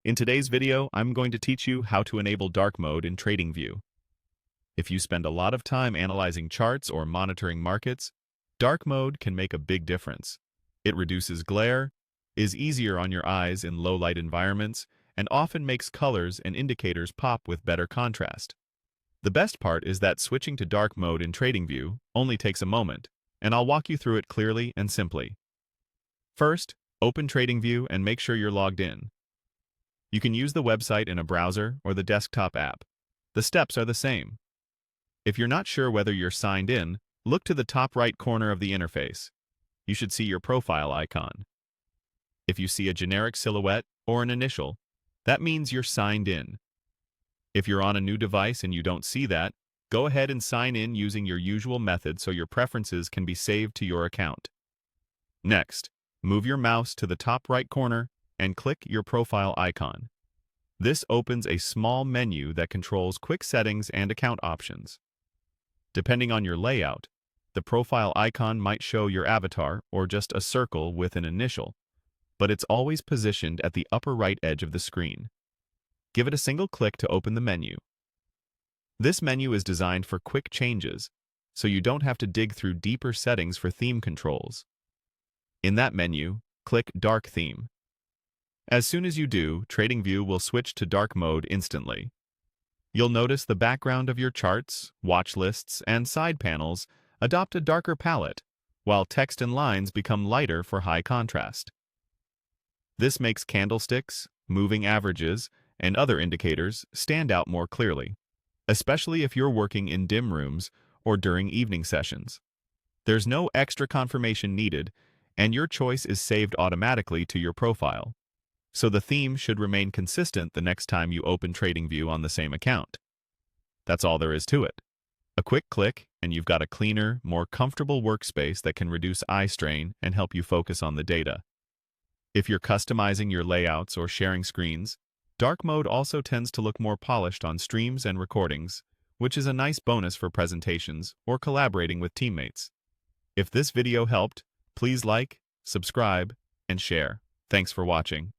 In today's video, I'm going to teach you how to enable dark mode in Tradingview. If you spend a lot of time analyzing charts or monitoring markets, dark mode can make a big difference. It reduces glare, is easier on your eyes in low-light environments, and often makes colors and indicators pop with better contrast. The best part is that switching to dark mode in Tradingview only takes a moment, and I'll walk you through it clearly and simply. First, open Tradingview and make sure you're logged in. You can use the website in a browser or the desktop app. The steps are the same. If you're not sure whether you're signed in, look to the top right corner of the interface. You should see your profile icon. If you see a generic silhouette or an initial, that means you're signed in. If you're on a new device and you don't see that, go ahead and sign in using your usual method so your preferences can be saved to your account. Next, move your mouse to the top right corner and click your profile icon. This opens a small menu that controls quick settings and account options. Depending on your layout, the profile icon might show your avatar or just a circle with an initial, but it's always positioned at the upper right edge of the screen. Give it a single click to open the menu. This menu is designed for quick changes, so you don't have to dig through deeper settings for theme controls. In that menu, click Dark Theme. As soon as you do, Tradingview will switch to dark mode instantly. You'll notice the background of your charts, watch lists, and side panels adopt a darker palette, while text and lines become lighter for high contrast. This makes candlesticks, moving averages, and other indicators stand out more clearly, especially if you're working in dim rooms or during evening sessions. There's no extra confirmation needed, and your choice is saved automatically to your profile. So the theme should remain consistent the next time you open Tradingview on the same account. That's all there is to it. A quick click, and you've got a cleaner, more comfortable workspace that can reduce eye strain and help you focus on the data. If you're customizing your layouts or sharing screens, dark mode also tends to look more polished on streams and recordings, which is a nice bonus for presentations or collaborating with teammates. If this video helped, please like, subscribe, and share. Thanks for watching.